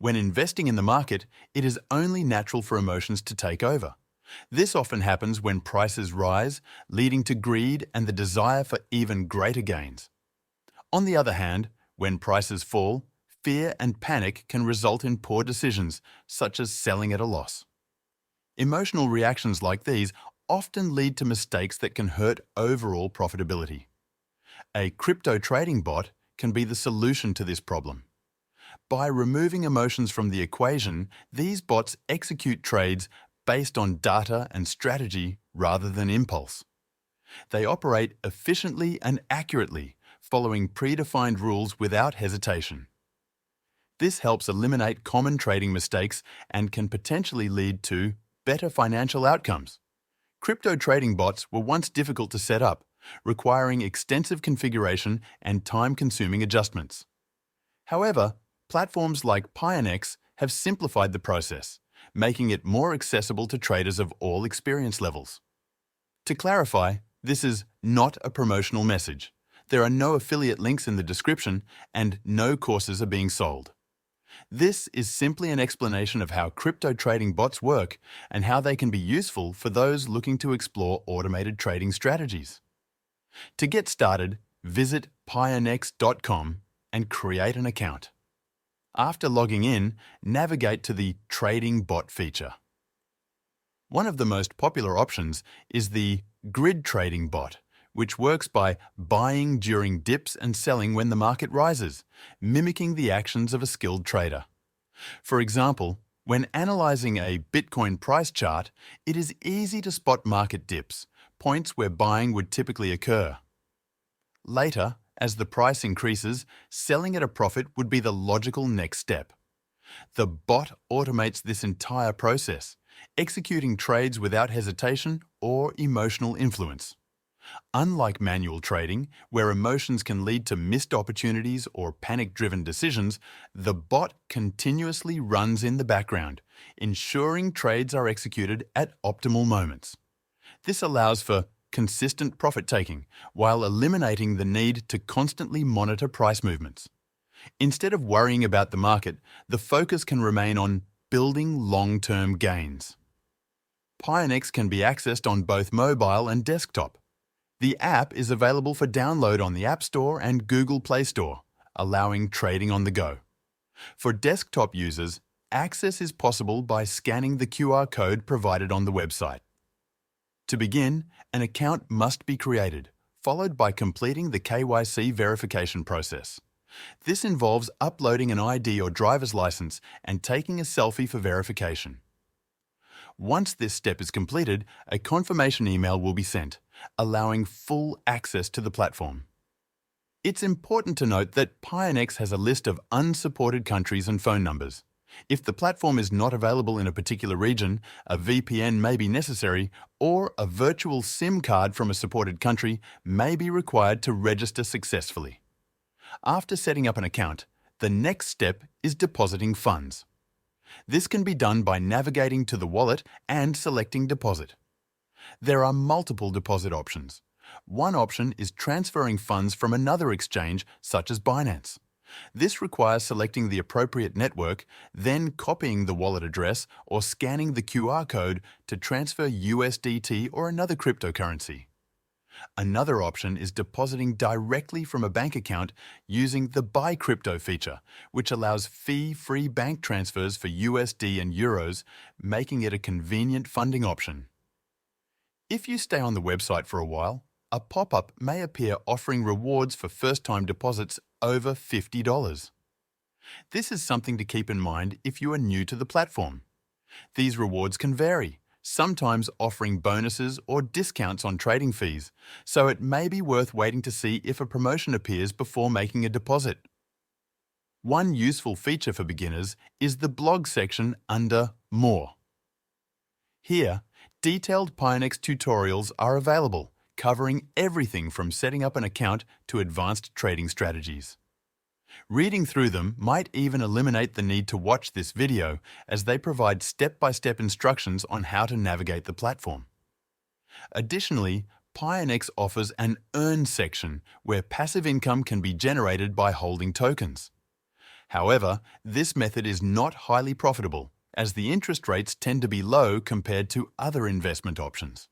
When investing in the market, it is only natural for emotions to take over. This often happens when prices rise, leading to greed and the desire for even greater gains. On the other hand, when prices fall, fear and panic can result in poor decisions, such as selling at a loss. Emotional reactions like these often lead to mistakes that can hurt overall profitability. A crypto trading bot can be the solution to this problem. By removing emotions from the equation, these bots execute trades based on data and strategy rather than impulse. They operate efficiently and accurately, following predefined rules without hesitation. This helps eliminate common trading mistakes and can potentially lead to better financial outcomes. Crypto trading bots were once difficult to set up, requiring extensive configuration and time-consuming adjustments. However, platforms like Pionex have simplified the process, making it more accessible to traders of all experience levels. To clarify, this is not a promotional message. There are no affiliate links in the description and no courses are being sold. This is simply an explanation of how crypto trading bots work and how they can be useful for those looking to explore automated trading strategies. To get started, visit pionex.com and create an account. After logging in, navigate to the Trading Bot feature. One of the most popular options is the Grid Trading Bot, which works by buying during dips and selling when the market rises, mimicking the actions of a skilled trader. For example, when analyzing a Bitcoin price chart, it is easy to spot market dips, points where buying would typically occur. Later, as the price increases, selling at a profit would be the logical next step. The bot automates this entire process, executing trades without hesitation or emotional influence. Unlike manual trading, where emotions can lead to missed opportunities or panic-driven decisions, the bot continuously runs in the background, ensuring trades are executed at optimal moments. This allows for consistent profit-taking, while eliminating the need to constantly monitor price movements. Instead of worrying about the market, the focus can remain on building long-term gains. Pionex can be accessed on both mobile and desktop. The app is available for download on the App Store and Google Play Store, allowing trading on the go. For desktop users, access is possible by scanning the QR code provided on the website. To begin, an account must be created, followed by completing the KYC verification process. This involves uploading an ID or driver's license and taking a selfie for verification. Once this step is completed, a confirmation email will be sent, allowing full access to the platform. It's important to note that Pionex has a list of unsupported countries and phone numbers. If the platform is not available in a particular region, a VPN may be necessary, or a virtual SIM card from a supported country may be required to register successfully. After setting up an account, the next step is depositing funds. This can be done by navigating to the wallet and selecting deposit. There are multiple deposit options. One option is transferring funds from another exchange, such as Binance. This requires selecting the appropriate network, then copying the wallet address or scanning the QR code to transfer USDT or another cryptocurrency. Another option is depositing directly from a bank account using the Buy Crypto feature, which allows fee-free bank transfers for USD and Euros, making it a convenient funding option. If you stay on the website for a while, a pop-up may appear offering rewards for first-time deposits over $50. This is something to keep in mind if you are new to the platform. These rewards can vary, sometimes offering bonuses or discounts on trading fees, so it may be worth waiting to see if a promotion appears before making a deposit. One useful feature for beginners is the blog section under More. Here, detailed Pionex tutorials are available, covering everything from setting up an account to advanced trading strategies. Reading through them might even eliminate the need to watch this video, as they provide step-by-step instructions on how to navigate the platform. Additionally, Pionex offers an Earn section where passive income can be generated by holding tokens. However, this method is not highly profitable, as the interest rates tend to be low compared to other investment options.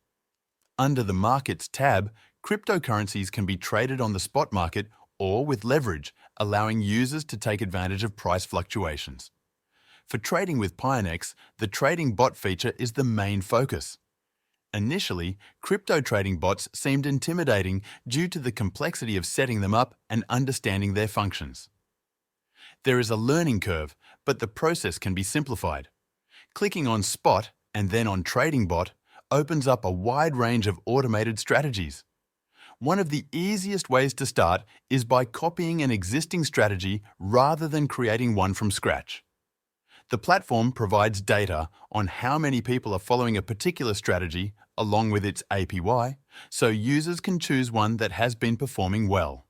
Under the Markets tab, cryptocurrencies can be traded on the spot market or with leverage, allowing users to take advantage of price fluctuations. For trading with Pionex, the trading bot feature is the main focus. Initially, crypto trading bots seemed intimidating due to the complexity of setting them up and understanding their functions. There is a learning curve, but the process can be simplified. Clicking on Spot and then on Trading Bot opens up a wide range of automated strategies. One of the easiest ways to start is by copying an existing strategy rather than creating one from scratch. The platform provides data on how many people are following a particular strategy along with its APY, so users can choose one that has been performing well.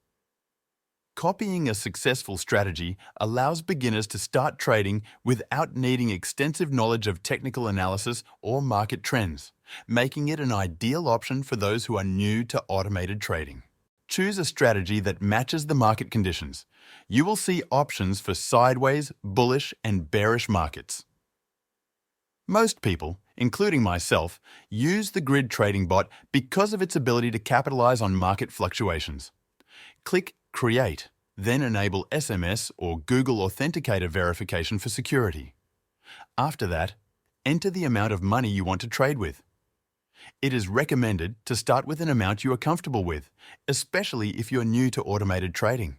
Copying a successful strategy allows beginners to start trading without needing extensive knowledge of technical analysis or market trends, making it an ideal option for those who are new to automated trading. Choose a strategy that matches the market conditions. You will see options for sideways, bullish, and bearish markets. Most people, including myself, use the grid trading bot because of its ability to capitalize on market fluctuations. Click Create, then enable SMS or Google Authenticator verification for security. After that, enter the amount of money you want to trade with. It is recommended to start with an amount you are comfortable with, especially if you're new to automated trading.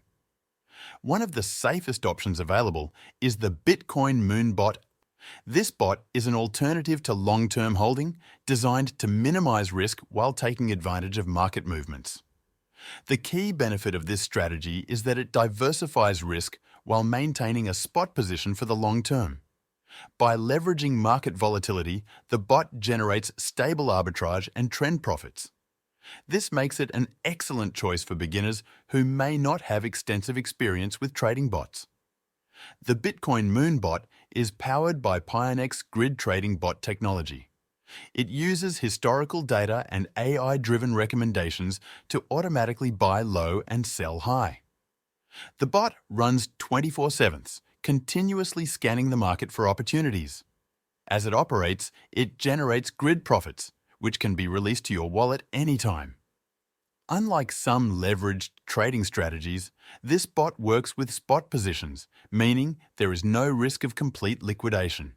One of the safest options available is the Bitcoin Moon Bot. This bot is an alternative to long-term holding, designed to minimize risk while taking advantage of market movements. The key benefit of this strategy is that it diversifies risk while maintaining a spot position for the long term. By leveraging market volatility, the bot generates stable arbitrage and trend profits. This makes it an excellent choice for beginners who may not have extensive experience with trading bots. The Bitcoin Moon Bot is powered by Pionex Grid Trading Bot technology. It uses historical data and AI-driven recommendations to automatically buy low and sell high. The bot runs 24/7, continuously scanning the market for opportunities. As it operates, it generates grid profits, which can be released to your wallet anytime. Unlike some leveraged trading strategies, this bot works with spot positions, meaning there is no risk of complete liquidation.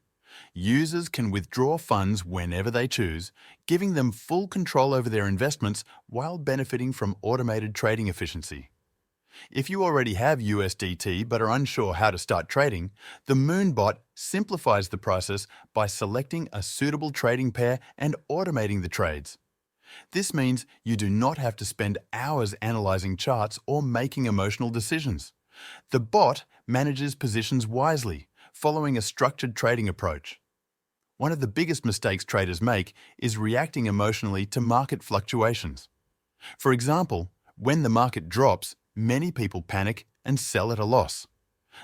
Users can withdraw funds whenever they choose, giving them full control over their investments while benefiting from automated trading efficiency. If you already have USDT but are unsure how to start trading, the Moonbot simplifies the process by selecting a suitable trading pair and automating the trades. This means you do not have to spend hours analyzing charts or making emotional decisions. The bot manages positions wisely, following a structured trading approach. One of the biggest mistakes traders make is reacting emotionally to market fluctuations. For example, when the market drops, many people panic and sell at a loss.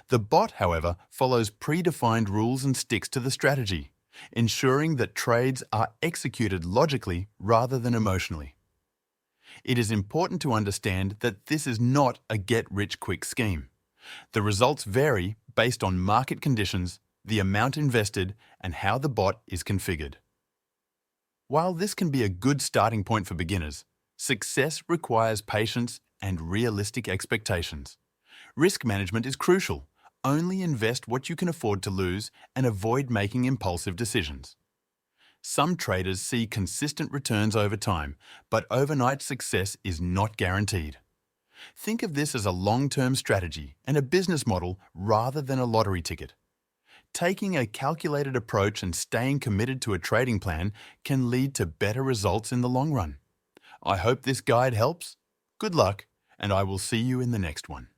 The bot, however, follows predefined rules and sticks to the strategy, ensuring that trades are executed logically rather than emotionally. It is important to understand that this is not a get-rich-quick scheme. The results vary based on market conditions, the amount invested, and how the bot is configured. While this can be a good starting point for beginners, success requires patience and realistic expectations. Risk management is crucial. Only invest what you can afford to lose and avoid making impulsive decisions. Some traders see consistent returns over time, but overnight success is not guaranteed. Think of this as a long-term strategy and a business model rather than a lottery ticket. Taking a calculated approach and staying committed to a trading plan can lead to better results in the long run. I hope this guide helps. Good luck, and I will see you in the next one.